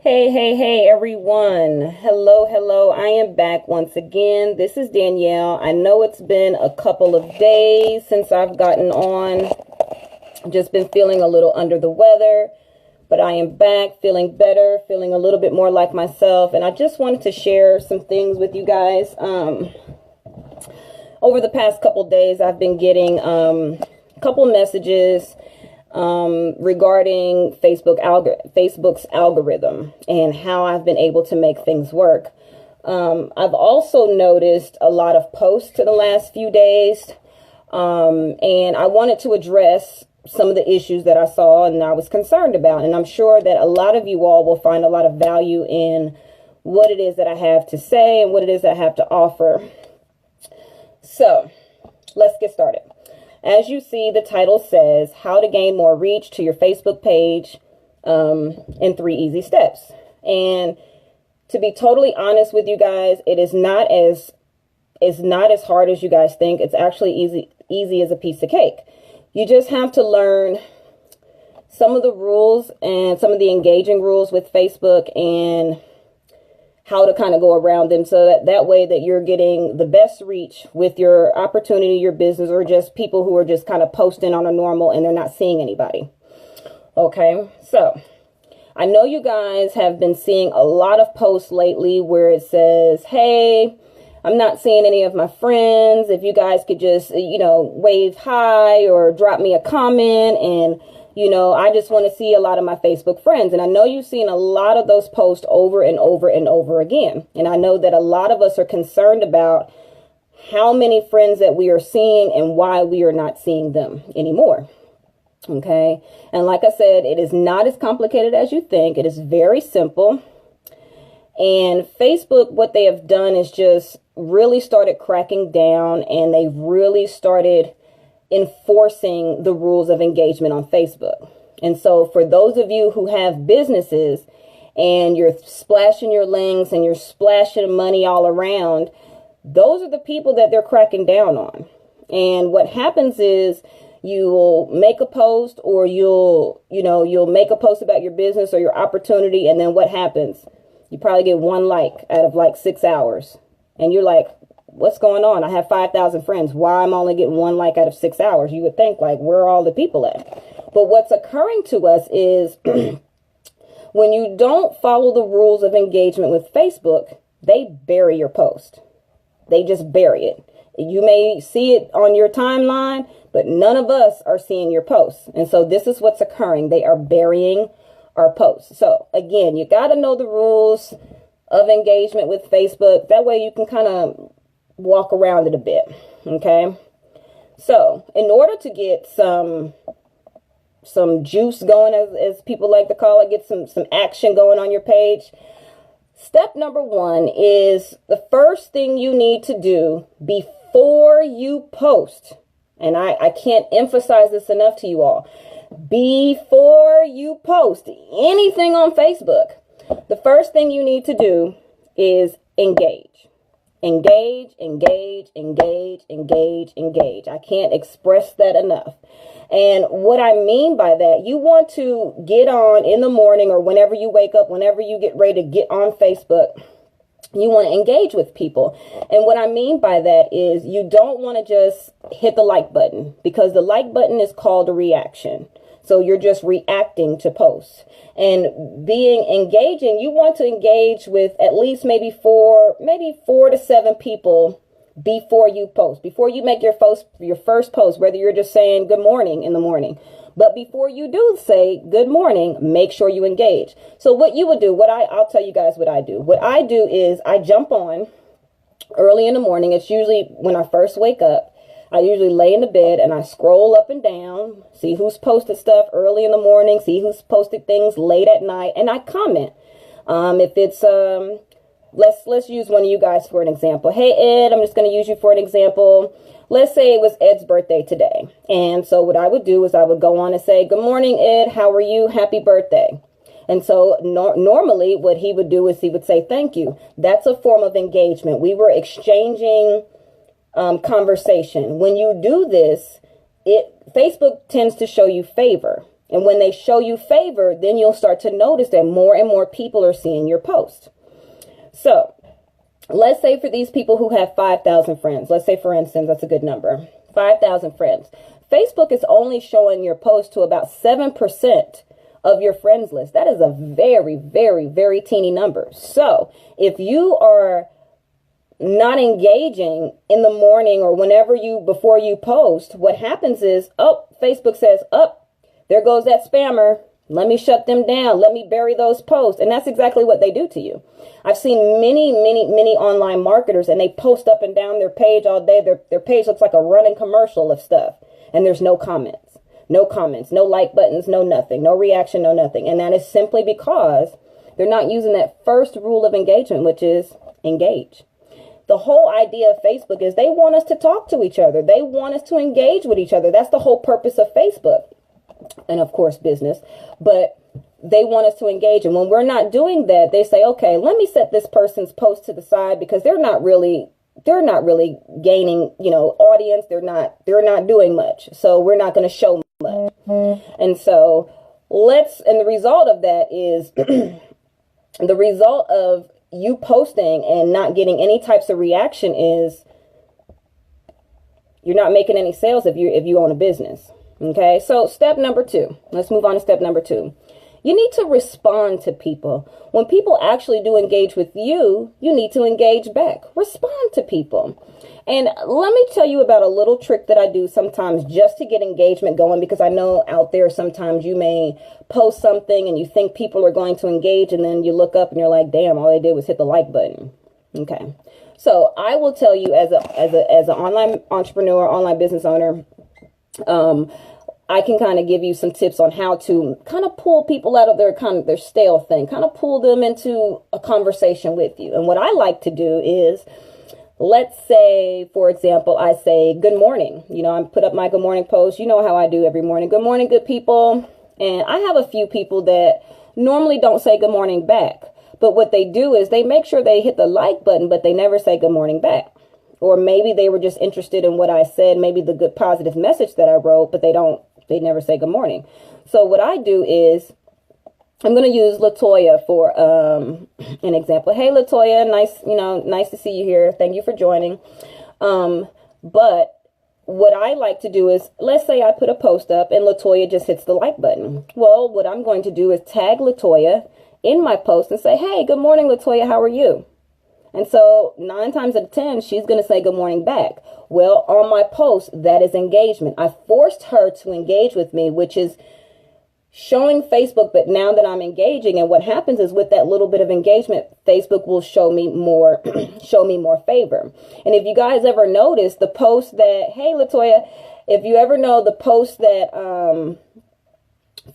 Hey, everyone. Hello. I am back once again. This is Danielle. I know it's been a couple of days since I've gotten on. Just been feeling a little under the weather, but I am back feeling better, feeling a little bit more like myself. And I just wanted to share some things with you guys. Over the past couple days, I've been getting a couple messages regarding Facebook's algorithm and how I've been able to make things work. I've also noticed a lot of posts in the last few days, and I wanted to address some of the issues that I saw and I was concerned about. And I'm sure that a lot of you all will find a lot of value in what it is that I have to say and what it is that I have to offer. So let's get started. As you see, the title says how to gain more reach to your Facebook page in 3 easy steps. And to be totally honest with you guys, it's not as hard as you guys think. It's actually easy as a piece of cake. You just have to learn some of the rules and some of the engaging rules with Facebook and how to kind of go around them so that way that you're getting the best reach with your opportunity, your business, or just people who are just kind of posting on a normal and they're not seeing anybody. Okay, so I know you guys have been seeing a lot of posts lately where it says, hey, I'm not seeing any of my friends. If you guys could just, wave hi or drop me a comment, and I just want to see a lot of my Facebook friends. And I know you've seen a lot of those posts over and over and over again. And I know that a lot of us are concerned about how many friends that we are seeing and why we are not seeing them anymore. Okay. And like I said, it is not as complicated as you think. It is very simple. And Facebook, what they have done is just really started cracking down, and they've really started enforcing the rules of engagement on Facebook. And so for those of you who have businesses and you're splashing your links and you're splashing money all around, those are the people that they're cracking down on. And what happens is you'll make a post, or you'll make a post about your business or your opportunity. And then what happens? You probably get 1 like out of like 6 hours. And you're like, what's going on? I have 5,000 friends. Why am I only getting 1 like out of 6 hours? You would think, like, where are all the people at? But what's occurring to us is when you don't follow the rules of engagement with Facebook, they bury your post. They just bury it. You may see it on your timeline, but none of us are seeing your posts. And so this is what's occurring. They are burying our posts. So again, you got to know the rules of engagement with Facebook. That way you can kind of walk around it a bit. Okay. So in order to get some juice going, as people like to call it, get some action going on your page, step number 1 is the first thing you need to do before you post. And I can't emphasize this enough to you all. Before you post anything on Facebook, the first thing you need to do is engage. Engage. I can't express that enough. And what I mean by that, you want to get on in the morning or whenever you wake up, whenever you get ready to get on Facebook, you want to engage with people. And what I mean by that is you don't want to just hit the like button, because the like button is called a reaction. So you're just reacting to posts. And being engaging, you want to engage with at least maybe four to 7 people before you post, before you make your first post, whether you're just saying good morning in the morning. But before you do say good morning, make sure you engage. So what you would do, I'll tell you guys what I do. What I do is I jump on early in the morning. It's usually when I first wake up. I usually lay in the bed and I scroll up and down, see who's posted stuff early in the morning, see who's posted things late at night, and I comment. If it's, let's use one of you guys for an example. Hey, Ed, I'm just going to use you for an example. Let's say it was Ed's birthday today. And so what I would do is I would go on and say, good morning, Ed. How are you? Happy birthday. And so normally what he would do is he would say, thank you. That's a form of engagement. We were exchanging conversation. When you do this, Facebook tends to show you favor. And when they show you favor, then you'll start to notice that more and more people are seeing your post. So let's say for these people who have 5,000 friends, let's say, for instance, that's a good number, 5,000 friends. Facebook is only showing your post to about 7% of your friends list. That is a very, very, very teeny number. So if you are not engaging in the morning or before you post, what happens is, Facebook says, there goes that spammer. Let me shut them down. Let me bury those posts. And that's exactly what they do to you. I've seen many, many, many online marketers, and they post up and down their page all day. Their page looks like a running commercial of stuff. And there's no comments, no like buttons, no nothing, no reaction, no nothing. And that is simply because they're not using that first rule of engagement, which is engage. The whole idea of Facebook is they want us to talk to each other. They want us to engage with each other. That's the whole purpose of Facebook. And of course, business. But they want us to engage. And when we're not doing that, they say, okay, let me set this person's post to the side because they're not really gaining, audience. They're not doing much. So we're not going to show much. And so and the result of that is the result of you posting and not getting any types of reaction is you're not making any sales if you own a business. Okay. So step number 2, let's move on to step number 2. You need to respond to people. When people actually do engage with you, you need to engage back. Respond to people. And let me tell you about a little trick that I do sometimes just to get engagement going, because I know out there sometimes you may post something and you think people are going to engage, and then you look up and you're like, damn, all they did was hit the like button. Okay. So I will tell you as an online entrepreneur, online business owner, I can kind of give you some tips on how to kind of pull people out of their stale thing, kind of pull them into a conversation with you. And what I like to do is, let's say, for example, I say, good morning. I put up my good morning post. You know how I do every morning. Good morning, good people. And I have a few people that normally don't say good morning back. But what they do is they make sure they hit the like button, but they never say good morning back. Or maybe they were just interested in what I said, maybe the good positive message that I wrote, but they never say good morning. So what I do is, I'm going to use Latoya for an example. Hey, Latoya, nice to see you here. Thank you for joining. But what I like to do is, let's say I put a post up and Latoya just hits the like button. Well, what I'm going to do is tag Latoya in my post and say, hey, good morning, Latoya. How are you? And so 9 times out of 10, she's going to say good morning back. Well, on my post, that is engagement. I forced her to engage with me, which is showing Facebook. But now that I'm engaging, and what happens is with that little bit of engagement, Facebook will show me more, favor. And if you guys ever notice the post that, hey, Latoya, if you ever know the post that,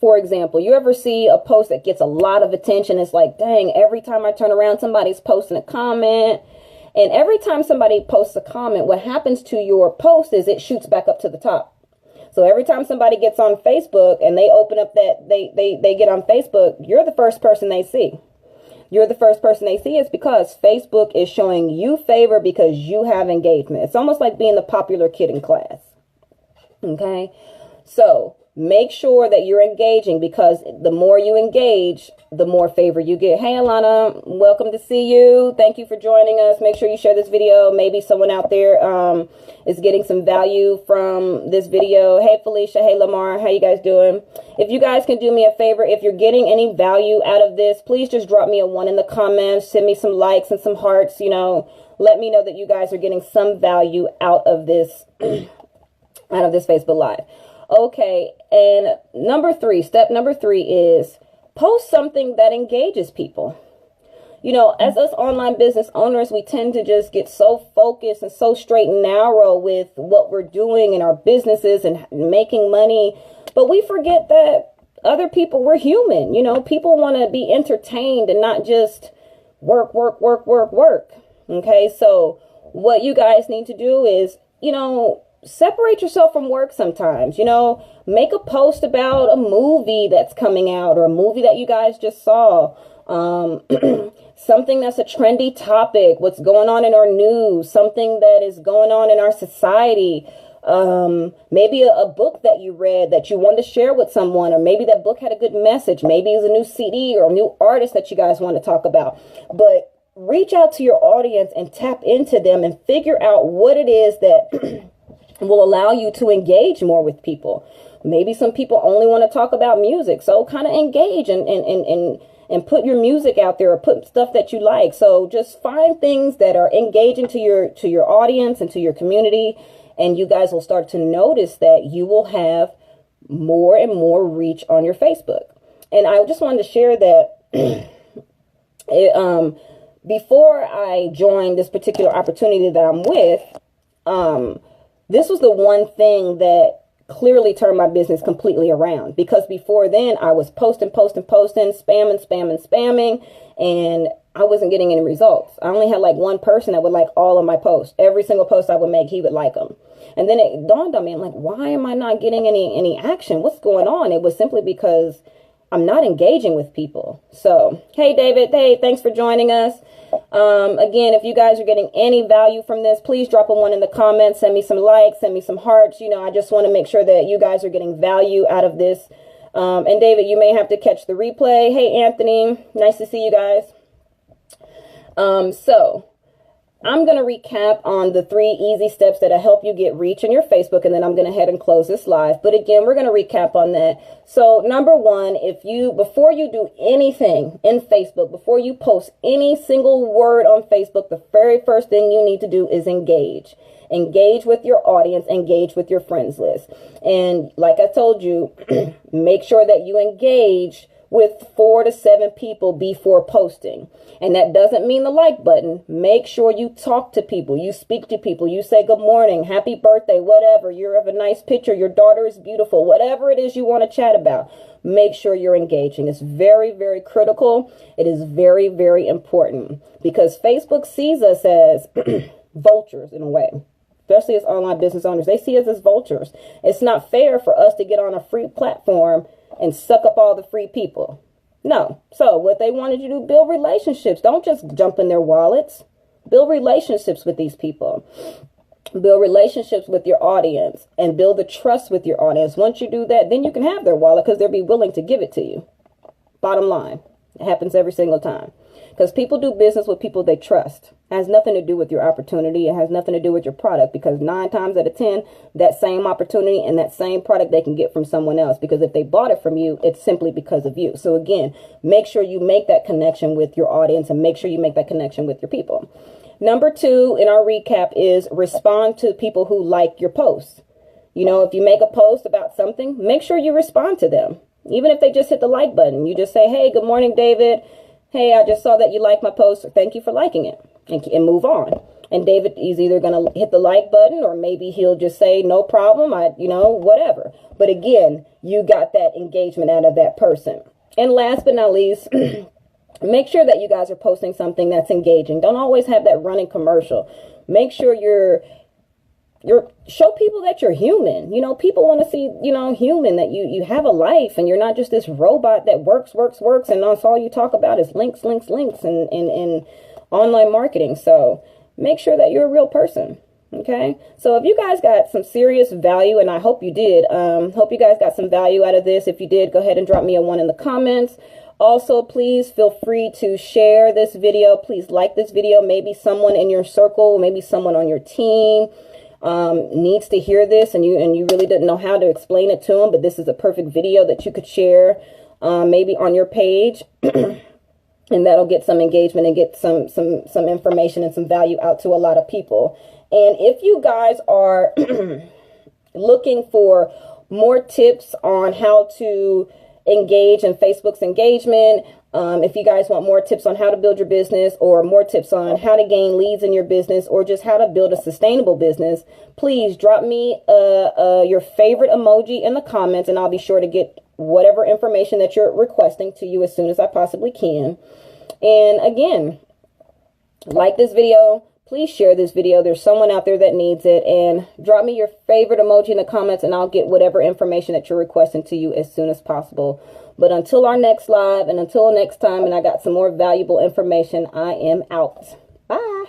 for example, you ever see a post that gets a lot of attention? It's like, dang, every time I turn around, somebody's posting a comment. And every time somebody posts a comment, what happens to your post is it shoots back up to the top. So every time somebody gets on Facebook and they open up they get on Facebook, you're the first person they see. You're the first person they see is because Facebook is showing you favor because you have engagement. It's almost like being the popular kid in class. Okay. So make sure that you're engaging, because the more you engage, the more favor you get. Hey, Alana, welcome to see you. Thank you for joining us. Make sure you share this video. Maybe someone out there is getting some value from this video. Hey, Felicia. Hey, Lamar. How you guys doing? If you guys can do me a favor, if you're getting any value out of this, please just drop me a 1 in the comments. Send me some likes and some hearts. Let me know that you guys are getting some value out of this, Facebook Live. Okay, and step number 3 is post something that engages people. As us online business owners, we tend to just get so focused and so straight and narrow with what we're doing in our businesses and making money. But we forget that other people, we're human. People want to be entertained and not just work. Okay, so what you guys need to do is, separate yourself from work sometimes. Make a post about a movie that's coming out or a movie that you guys just saw. Something that's a trendy topic, what's going on in our news, something that is going on in our society. Maybe a book that you read that you wanted to share with someone, or maybe that book had a good message. Maybe it's a new CD or a new artist that you guys want to talk about. But reach out to your audience and tap into them and figure out what it is that will allow you to engage more with people. Maybe some people only want to talk about music, so kind of engage and put your music out there, or put stuff that you like. So just find things that are engaging to your audience and to your community, and you guys will start to notice that you will have more and more reach on your Facebook. And I just wanted to share that before I joined this particular opportunity that I'm with, this was the one thing that clearly turned my business completely around, because before then I was posting, spamming, and I wasn't getting any results. I only had like one person that would like all of my posts. Every single post I would make, he would like them. And then it dawned on me, I'm like, why am I not getting any action? What's going on? It was simply because I'm not engaging with people. So, hey, David, hey, thanks for joining us. Again, if you guys are getting any value from this, please drop a 1 in the comments, send me some likes, send me some hearts. You know, I just want to make sure that you guys are getting value out of this. And David, you may have to catch the replay. Hey, Anthony, nice to see you guys. So I'm going to recap on the 3 easy steps that'll help you get reach in your Facebook, and then I'm going to head and close this live. But again, we're going to recap on that. So number 1, before you do anything in Facebook, before you post any single word on Facebook, the very first thing you need to do is engage. Engage with your audience, engage with your friends list. And like I told you, make sure that you engage with 4 to 7 people before posting. And that doesn't mean the like button. Make sure you talk to people, you speak to people, you say good morning, happy birthday, whatever. You have a nice picture, your daughter is beautiful, whatever it is you want to chat about. Make sure you're engaging. It's very, very critical. It is very, very important, because Facebook sees us as vultures in a way. Especially as online business owners, they see us as vultures. It's not fair for us to get on a free platform and suck up all the free people. No. So what they wanted you to do, build relationships. Don't just jump in their wallets. Build relationships with these people. Build relationships with your audience and build the trust with your audience. Once you do that, then you can have their wallet, because they'll be willing to give it to you. Bottom line. It happens every single time. Because people do business with people they trust. It has nothing to do with your opportunity. It has nothing to do with your product, because 9 times out of 10, that same opportunity and that same product they can get from someone else. Because if they bought it from you, it's simply because of you. So again, make sure you make that connection with your audience, and make sure you make that connection with your people. Number 2 in our recap is respond to people who like your posts. You know, if you make a post about something, make sure you respond to them. Even if they just hit the like button, you just say, hey, good morning, David. Hey, I just saw that you liked my post. Thank you for liking it, and move on. And David is either going to hit the like button, or maybe he'll just say, no problem, whatever. But again, you got that engagement out of that person. And last but not least, make sure that you guys are posting something that's engaging. Don't always have that running commercial. Make sure show people that you're human. You know, people want to see, human, that you have a life, and you're not just this robot that works, and that's all you talk about is links, and online marketing. So make sure that you're a real person. Okay. So if you guys got some serious value, and I hope you did, hope you guys got some value out of this. If you did, go ahead and drop me a 1 in the comments. Also, please feel free to share this video. Please like this video. Maybe someone in your circle, maybe someone on your team needs to hear this, and you really didn't know how to explain it to them, but this is a perfect video that you could share maybe on your page, and that'll get some engagement and get some information and some value out to a lot of people. And if you guys are looking for more tips on how to engage in Facebook's engagement, if you guys want more tips on how to build your business, or more tips on how to gain leads in your business, or just how to build a sustainable business, please drop me your favorite emoji in the comments, and I'll be sure to get whatever information that you're requesting to you as soon as I possibly can. And again, like this video, please share this video. There's someone out there that needs it, and drop me your favorite emoji in the comments, and I'll get whatever information that you're requesting to you as soon as possible. But until our next live, and until next time, and I got some more valuable information, I am out. Bye.